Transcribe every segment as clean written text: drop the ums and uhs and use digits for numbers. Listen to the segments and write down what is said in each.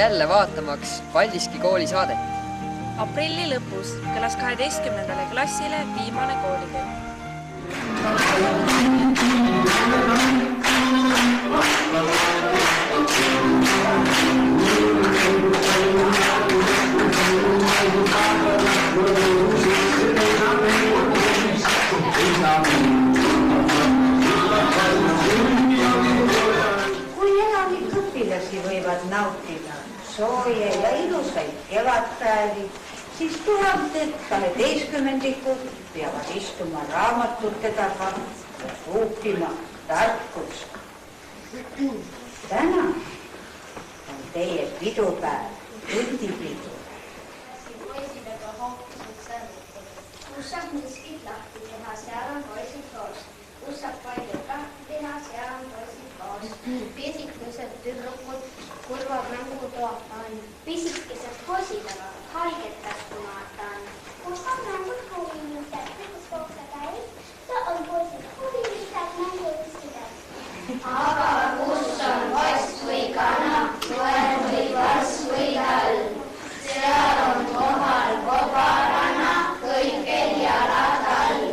jälle vaatamaks Paldiski kooli saadet. Aprilli lõpus kõlas 12. klassile viimane koolikell. Kui enamik õpilasi võivad nautida sooje ja ilusaid kevadpäevi, siis tuhanded 12-ndikud peavad istuma raamatute taga ja ruupima tarkust. Täna on teie pidupäev, tundipidu. Poisidega hoopisid sõnnikud. Kus saab miskit lahti teha, seal on poisid koos. Kus saab palju lahti teha, seal on poisid koos. Pisikesed tüdrukud kurvad mängutoata on. Pisikesed poisid aga haiget taskumaata on. Kus on mängud huvilised, kus kooksa käib, see on poisid huvilised mängulised. Aga kus on poiss või kana, koer või varss või tall? Seal on kohal kobarana, kõikel jalad all.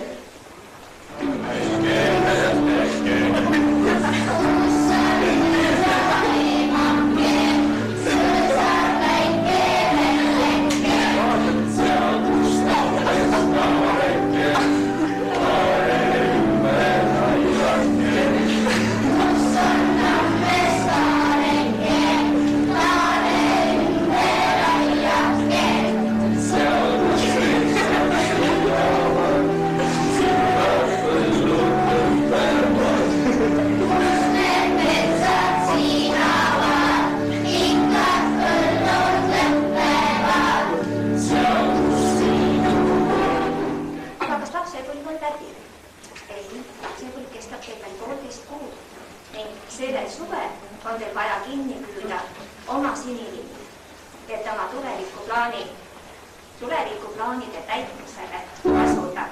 Sellel suvel on teil vaja kinni püüda oma siniliini, et oma tulevikuplaanide täitmisele asuda.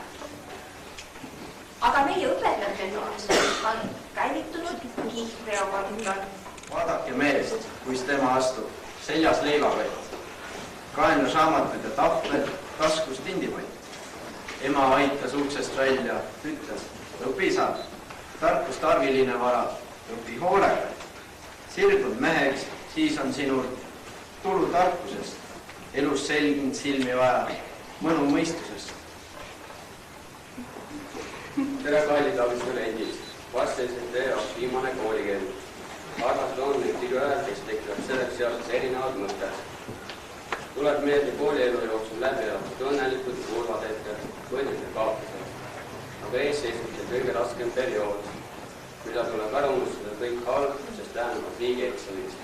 Aga meie õpetajate toas on käivitunud kihlveokontor. Vaadake meest, kuis tema astub, seljas leivavõtt, kaenlas raamatud ja tahvled, taskus tindipott. Ema aitas uksest välja, ütles, õpi sa, tarkust argiline vara. Õpi hoolega. Sirgud meheks, siis on sinul tulu tarkusest, elus selginud silmi vaja, mõnu mõistusest. Tere kallid abituriendid, vastasid teie jaoks viimane koolikell. Arvast on nüüd igaühel, kes tekivad selleks seoses erinevad mõtted. Tuleb meelde koolielu jooksul läbi elatud õnnelikud kurvad hetked, võidud ja kaotused. Aga ees seisab see kõige raskem periood, mida tuleb ära unustada kõik halb, sest tähendab riigieksamist.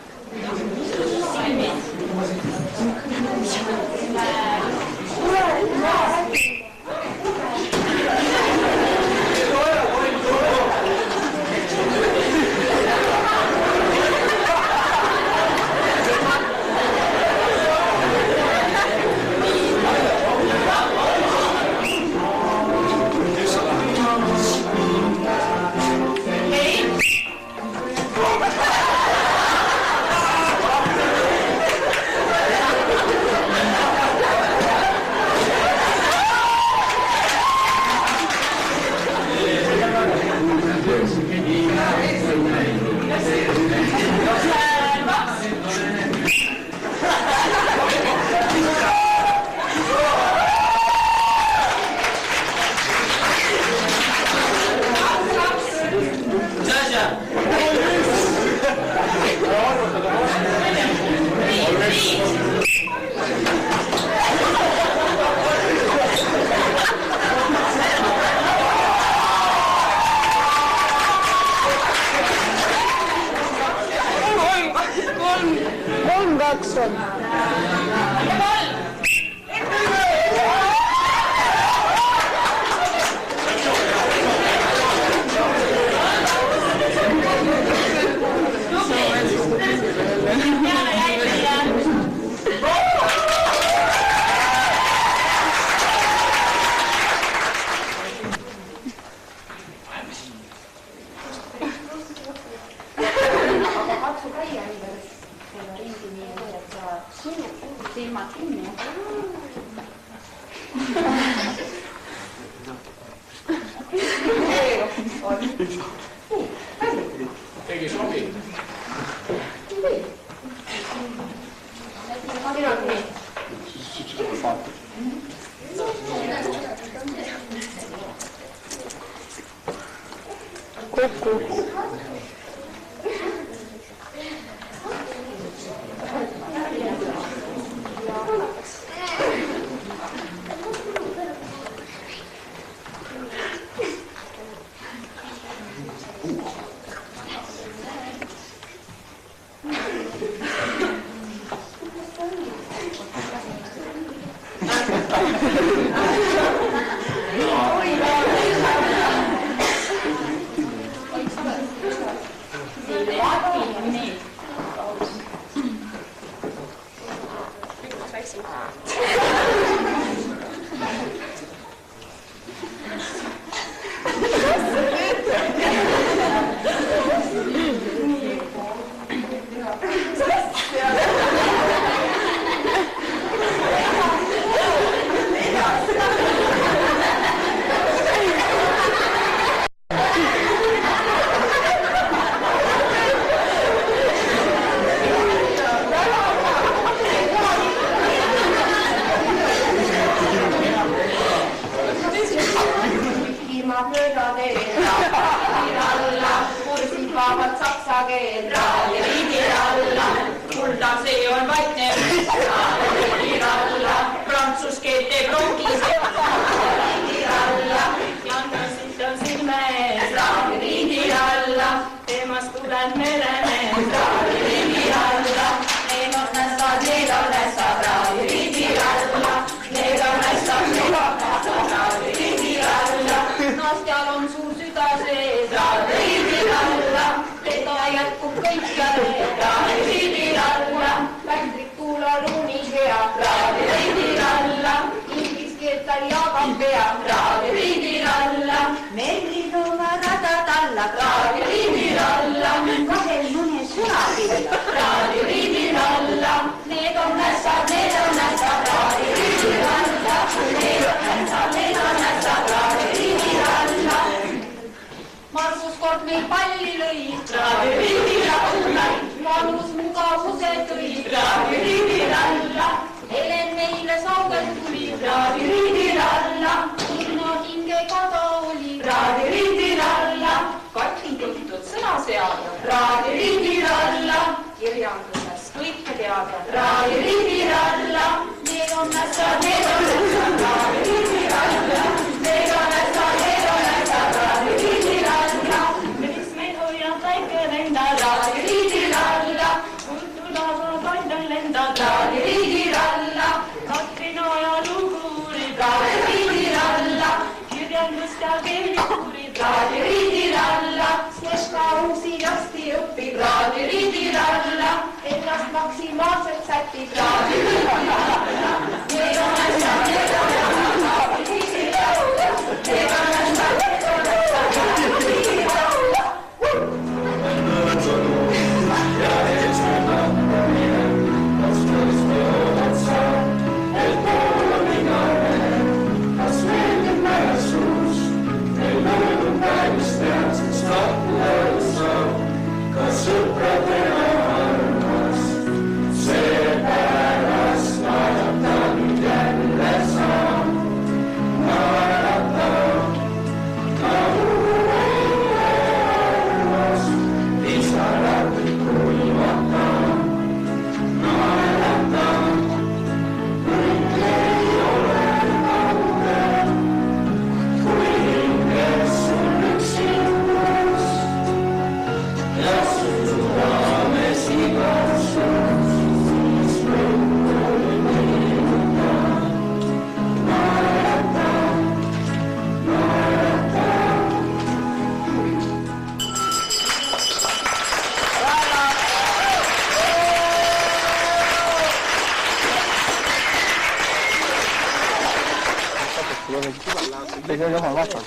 silmad kinni. Tegi sobi. Ainult nii. Kokku. Margus kord meil palli lõi, Margus mugavuse tõi, Helen meile saugel tuli, Inna hinge kada oli, Kati tuntud sõnaseada, kirjanduses kõike teada, need on nästad, need on nästad, need on nästad, need on nästad, mis meid hoiab väike lendad, kultulaga kandel lendad, Katrina ja lugurid, kirjandust ja keelikurid, Sneška uusi lasti õpib, ennast maksimaalselt sätib, need on asjad, need on asjad, need on asjad,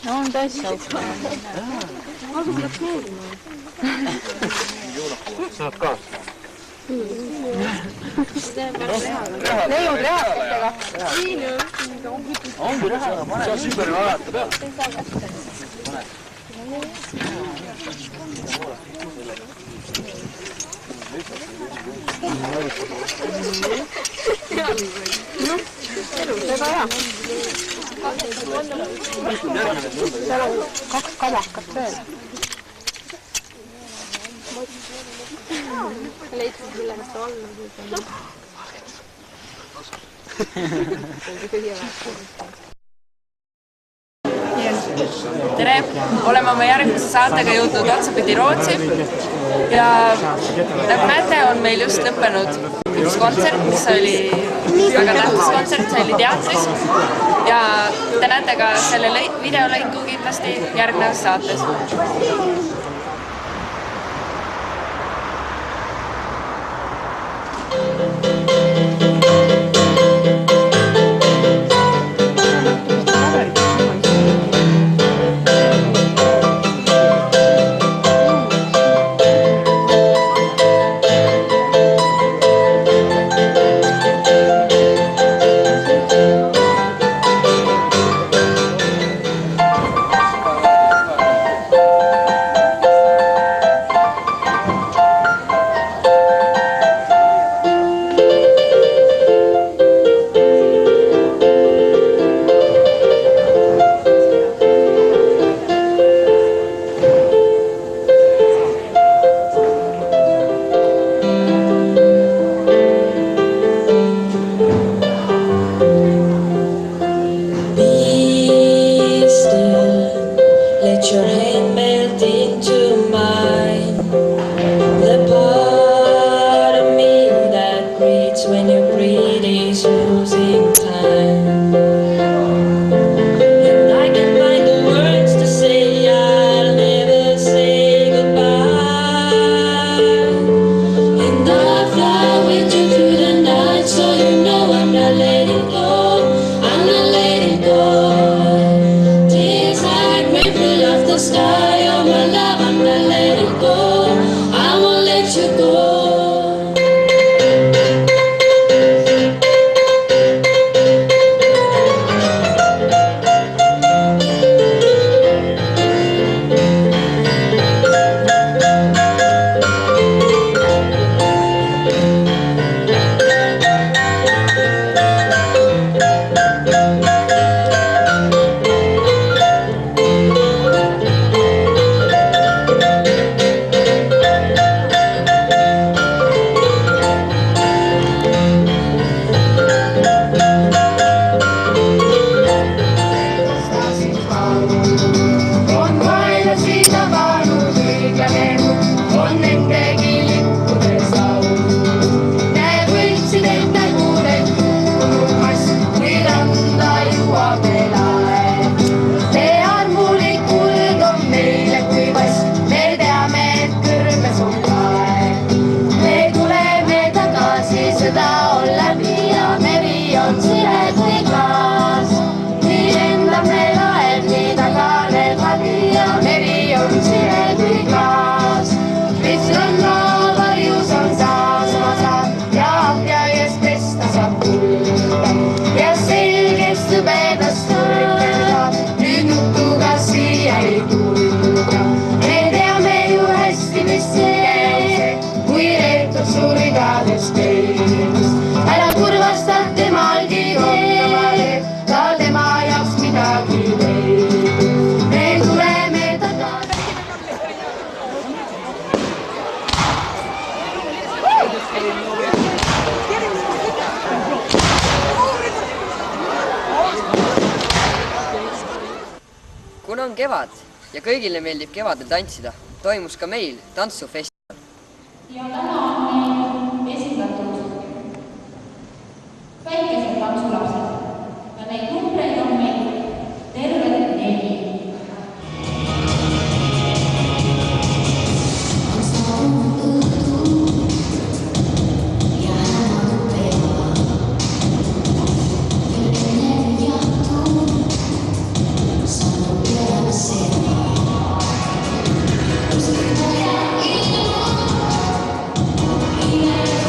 No on tõesti ausalt. Algus läks meeldima. Saad kaasa? Neiud rehakatega. Ongi rehaka, pane. See on sümberi alata peal. Väga hea. Seal on 2 kadakat veel. Leidsid millegast alla. Tere! Oleme oma järgmise saatega jõudnud otsapidi Rootsi ja nagu näete, on meil just lõppenud üks kontsert, mis oli väga tähtis kontsert, see oli teatris ja te näete ka selle videolõiku kindlasti järgnevas saates. Kuna on kevad ja kõigile meeldib kevadel tantsida, toimus ka meil tantsufestival. Ja täna on meil esindatud väikesed tantsulapsed ja neid numbreid on meil tervelt 4. Yeah.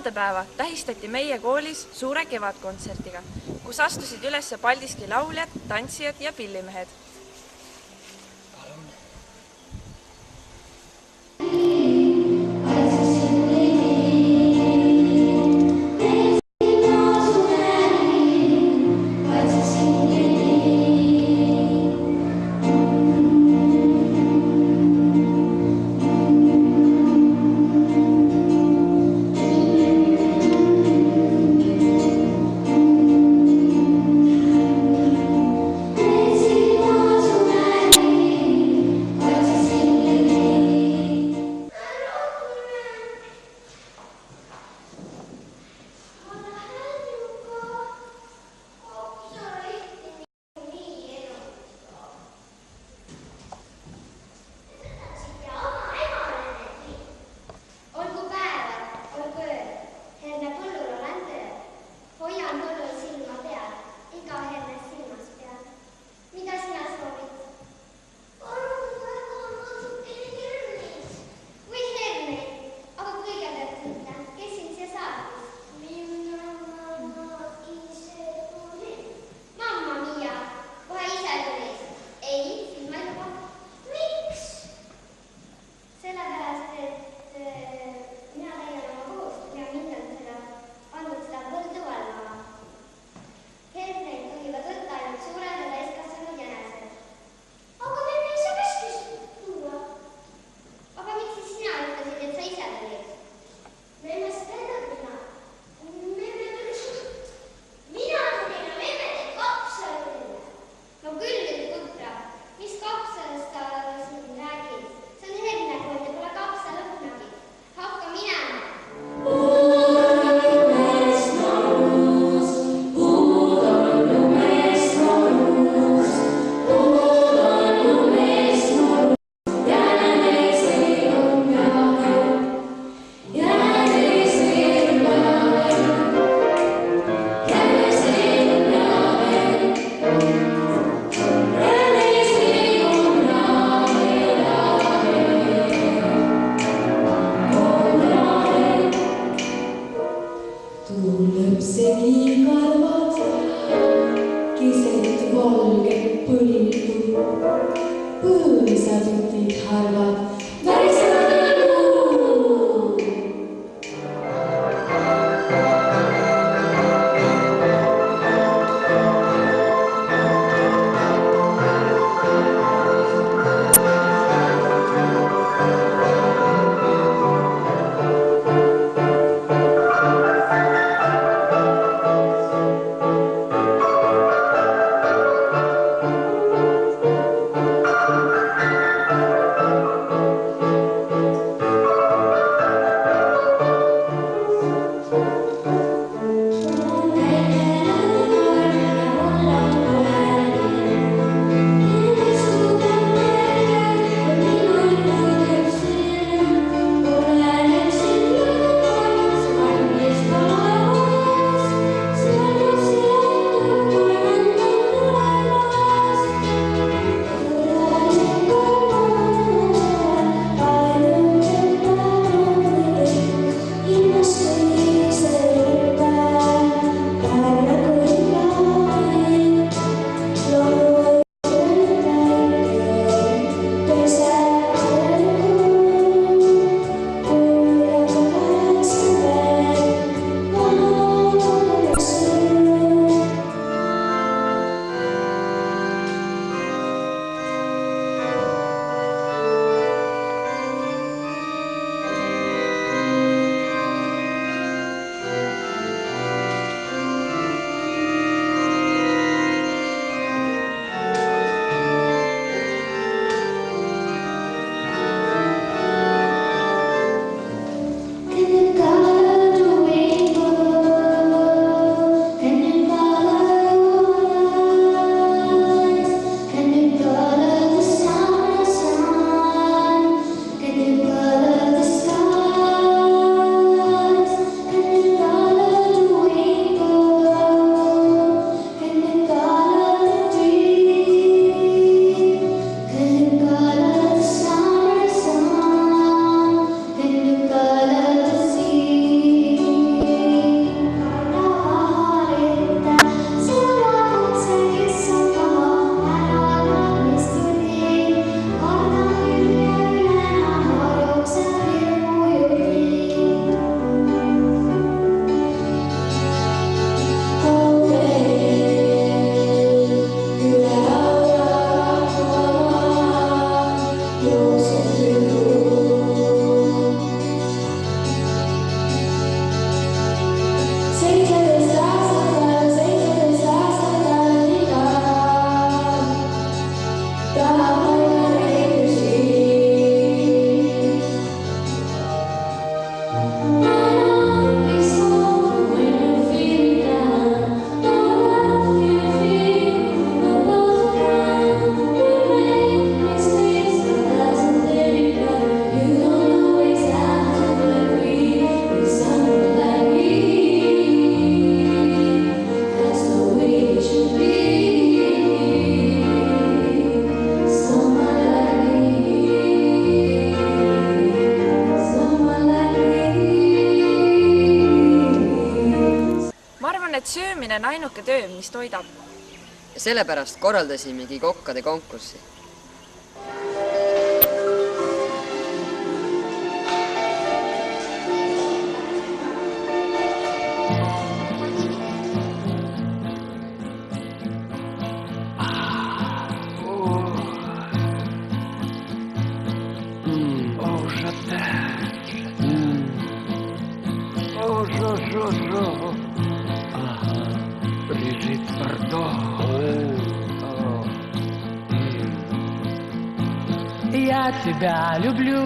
emadepäeva tähistati meie koolis suure kevadkontsertiga, kus astusid üles Paldiski lauljad, tantsijad ja pillimehed. kokkupidamine on ainuke töö, mis toidab. Ja sellepärast korraldasimegi kokkade konkurssi. Я тебя люблю,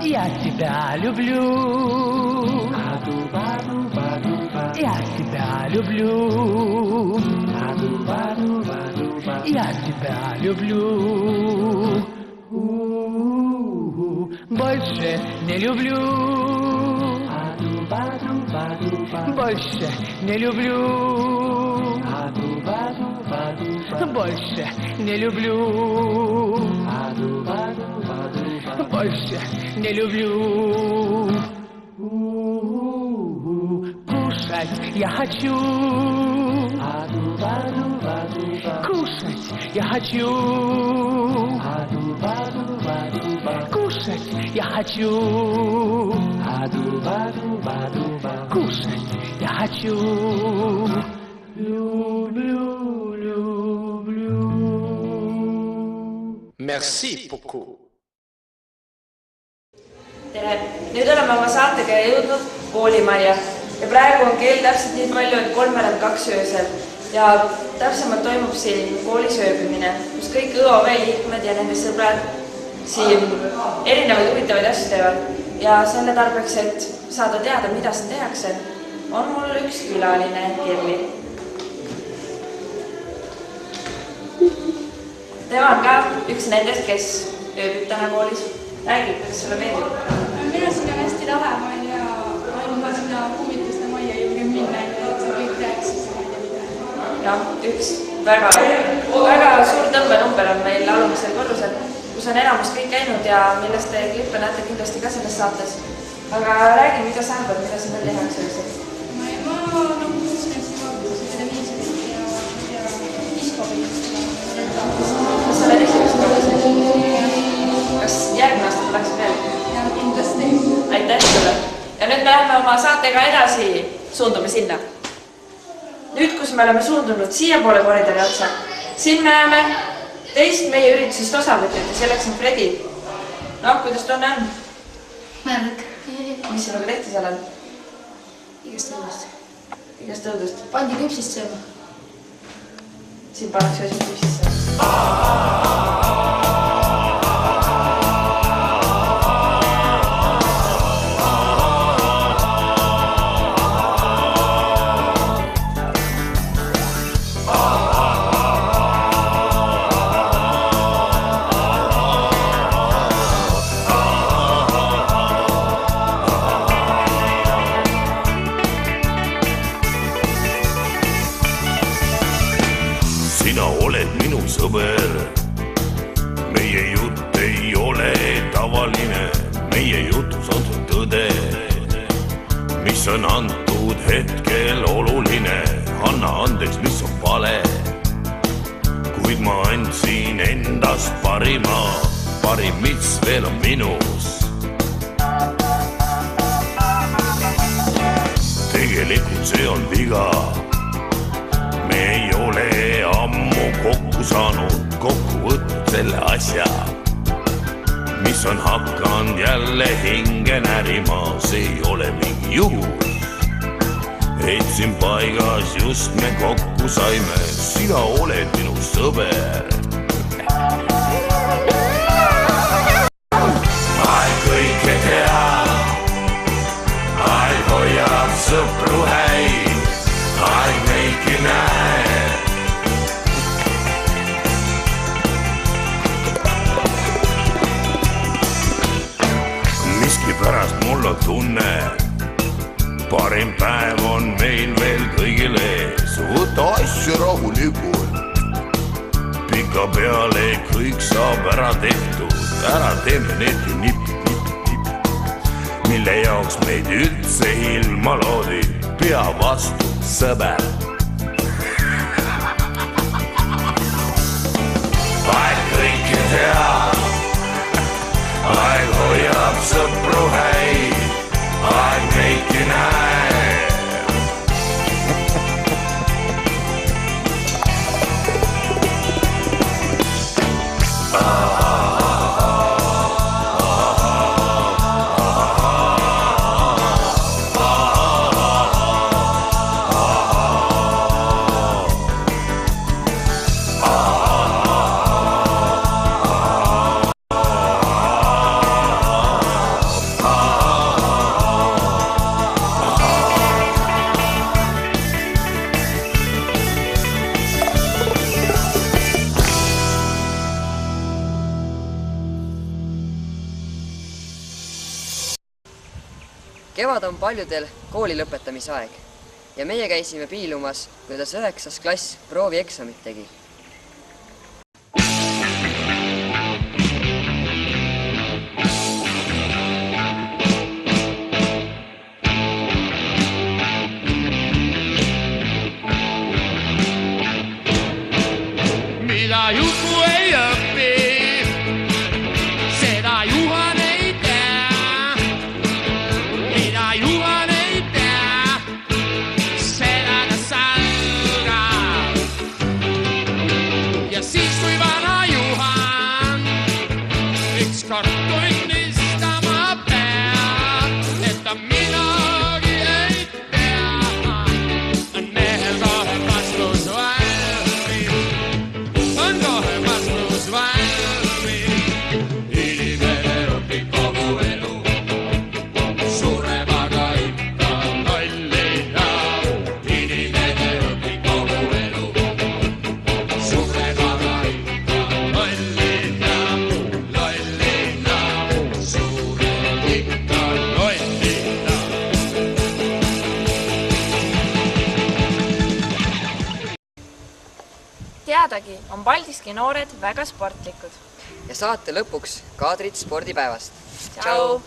я тебя люблю, я тебя люблю, я тебя люблю, больше не люблю, больше не люблю, больше не люблю, больше не люблю. Кушать я хочу, кушать я хочу, кушать я хочу, кушать я хочу. Люблю, люблю. Merci beaucoup. Tere! Nüüd oleme oma saatega jõudnud koolimajja ja praegu on kell täpselt nii palju, et 3:02 öösel ja täpsemalt toimub siin koolis ööbimine, kus kõik ÕOV liikmed ja nende sõbrad siin erinevaid huvitavaid asju teevad ja selle tarbeks, et saada teada, mida siin tehakse, on mul üks külaline Kerli. Tema on ka üks nendest, kes ööbib täna koolis. Räägi, kas sulle meeldib? Minu siin on hästi lahe, ma olen ja ainult sinna kummituste majja julgen minna, et see kõik rääks siis ma ei tea mida. Jah, üks väga suur tõmbenumber on meil alumisel korrusel, kus on enamus kõik käinud ja millest te klippe näete kindlasti ka selles saates. Aga räägi, mida sa arvad, mida siin veel tehakse üldiselt? Ma kuulsin televiisorit ja diskopilist. Kas sa oled esimest korda? Kas järgmine aasta tuleks veel? Ja kindlasti. Aitäh sulle! Ja nüüd me läheme oma saatega edasi, suundume sinna. Nüüd, kus me oleme suundunud siia poole koridori otsa, siin me näeme teist meie üritusest osavõtjat ja selleks on Fredi. No, kuidas tunne on? Märg. Mis sinuga tehti seal on? Igast õudust. Igast õudust? Pandi küpsist sööma. Siin pannakse asi küpsisse. Meie jutt ei ole tavaline, meie jutus on see tõde, mis on antud hetkel oluline. Anna andeks, mis on vale, kuid ma andsin endast parima, parim, mis veel on minus. Tegelikult see on viga, me ei ole ammu kokku saanud, kokku võtnud selle asja, mis on hakanud jälle hinge närima. See ei ole mingi juhus, et siin paigas just me kokku saime. Sina oled minu sõber. Ai kõike tea, ai hoiab sõpru häid, ai meiki näe. Pärast mul on tunne, parim päev on meil veel kõigil ees. Võta asju rahulikult, pika peale kõik saab ära tehtud. Ära teeme need nipp, nipp, nipp. mille jaoks meid üldse ilma loodi. Pea vastu, sõber. Aeg kõike teha, aeg hoiab sõpru häid, aeg meidki näeb. Kevad on paljudel kooli lõpetamise aeg ja meie käisime piilumas, kuidas 9. klass proovieksamit tegi. Mida jutu ei õpi, seda Juhan ei tea. Mida Juhan ei tea, seda ta salgab. Ja siis kui vana Juhan ükskord tunnistama peab, et ta midagi ei tea, on mehel kohe vastus valmis. On kohe vastus valmis. Inimene õpib kogu elu, sureb aga ikka lollina. Inimene õpib kogu elu, sureb aga ikka lollina. Lollina, sureb ikka lollina. Teadagi on Paldiski noored väga sportlikud. Ja saate lõpuks kaadrid spordipäevast. Tšau!